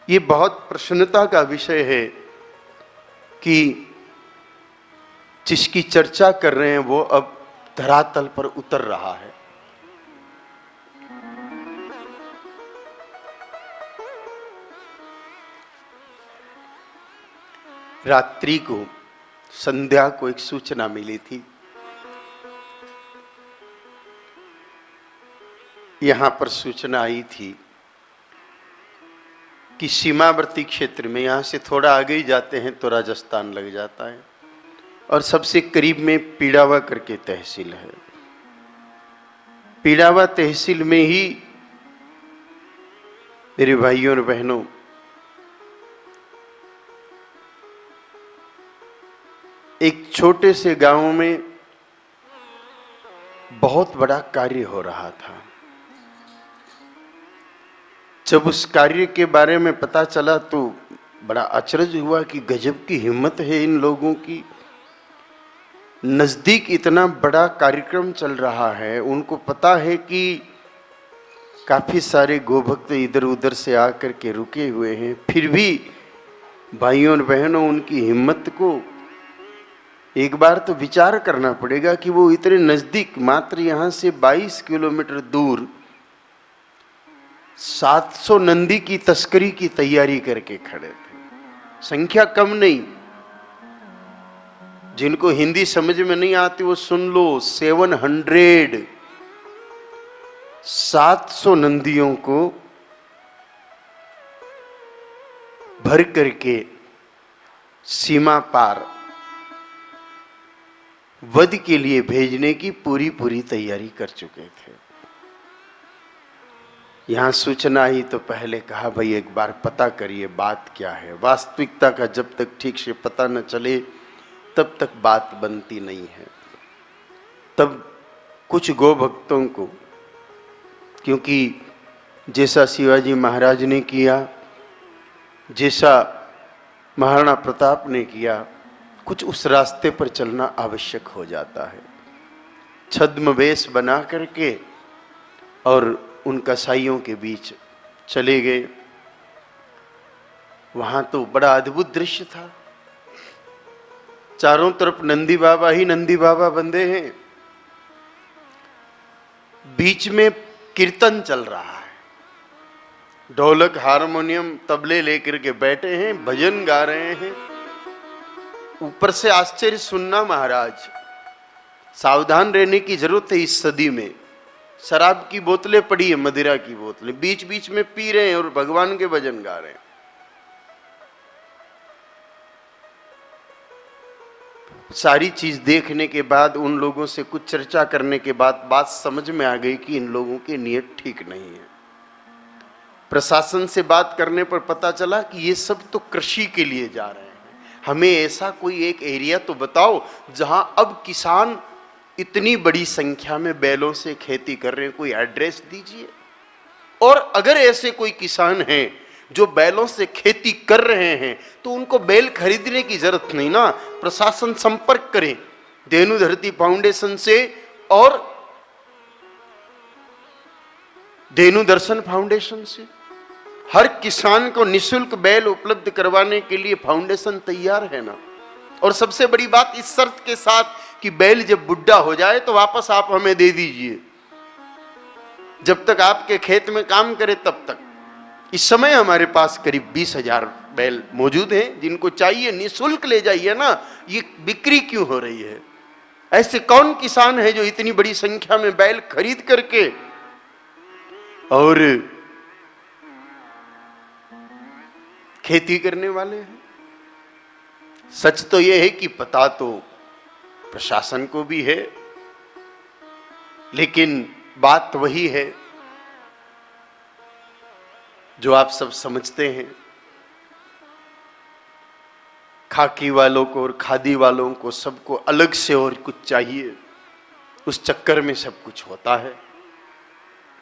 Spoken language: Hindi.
ये बहुत प्रसन्नता का विषय है कि जिसकी चर्चा कर रहे हैं वो अब धरातल पर उतर रहा है। रात्रि को संध्या को एक सूचना मिली थी, यहां पर सूचना आई थी कि सीमावर्ती क्षेत्र में, यहां से थोड़ा आगे ही जाते हैं तो राजस्थान लग जाता है, और सबसे करीब में पीड़ावा करके तहसील है। पीड़ावा तहसील में ही मेरे भाइयों और बहनों, एक छोटे से गांव में बहुत बड़ा कार्य हो रहा था। जब उस कार्य के बारे में पता चला तो बड़ा आश्चर्य हुआ कि गजब की हिम्मत है इन लोगों की। नजदीक इतना बड़ा कार्यक्रम चल रहा है, उनको पता है कि काफी सारे गोभक्त इधर उधर से आकर के रुके हुए हैं, फिर भी भाइयों और बहनों उनकी हिम्मत को एक बार तो विचार करना पड़ेगा कि वो इतने नजदीक, मात्र यहां से 22 किलोमीटर दूर 700 नंदी की तस्करी की तैयारी करके खड़े थे। संख्या कम नहीं, जिनको हिंदी समझ में नहीं आती वो सुन लो, 700 नंदियों को भर करके सीमा पार वध के लिए भेजने की पूरी तैयारी कर चुके थे। यहां सूचना आई तो पहले कहा भाई एक बार पता करिए बात क्या है। वास्तविकता का जब तक ठीक से पता न चले तब तक बात बनती नहीं है। तब कुछ गो भक्तों को, क्योंकि जैसा शिवाजी महाराज ने किया, जैसा महाराणा प्रताप ने किया, कुछ उस रास्ते पर चलना आवश्यक हो जाता है। छद्म वेश बना करके और उन कसाईयों के बीच चले गए। वहां तो बड़ा अद्भुत दृश्य था, चारों तरफ नंदी बाबा ही नंदी बाबा बंधे हैं, बीच में कीर्तन चल रहा है, ढोलक हारमोनियम तबले लेकर के बैठे हैं, भजन गा रहे हैं। ऊपर से आश्चर्य सुनना महाराज, सावधान रहने की जरूरत है। इस सदी में शराब की बोतलें पड़ी है, मदिरा की बोतलें बीच बीच में पी रहे हैं और भगवान के भजन गा रहे हैं। सारी चीज देखने के बाद, उन लोगों से कुछ चर्चा करने के बाद बात समझ में आ गई कि इन लोगों की नीयत ठीक नहीं है। प्रशासन से बात करने पर पता चला कि ये सब तो कृषि के लिए जा रहे हैं, हमें ऐसा कोई एक एरिया तो बताओ जहां अब किसान इतनी बड़ी संख्या में बैलों से खेती कर रहे हैं, कोई एड्रेस दीजिए। और अगर ऐसे कोई किसान हैं जो बैलों से खेती कर रहे हैं तो उनको बैल खरीदने की जरूरत नहीं ना, प्रशासन संपर्क करें धेनु धरती फाउंडेशन से और धेनु दर्शन फाउंडेशन से। हर किसान को निशुल्क बैल उपलब्ध करवाने के लिए फाउंडेशन तैयार है ना। और सबसे बड़ी बात, इस शर्त के साथ कि बैल जब बुढ़ा हो जाए तो वापस आप हमें दे दीजिए, जब तक आपके खेत में काम करे तब तक। इस समय हमारे पास करीब 20,000 बैल मौजूद हैं, जिनको चाहिए निःशुल्क ले जाइए ना। ये बिक्री क्यों हो रही है? ऐसे कौन किसान है जो इतनी बड़ी संख्या में बैल खरीद करके और खेती करने वाले हैं? सच तो यह है कि पता तो प्रशासन को भी है, लेकिन बात वही है जो आप सब समझते हैं। खाकी वालों को और खादी वालों को सबको अलग से और कुछ चाहिए, उस चक्कर में सब कुछ होता है।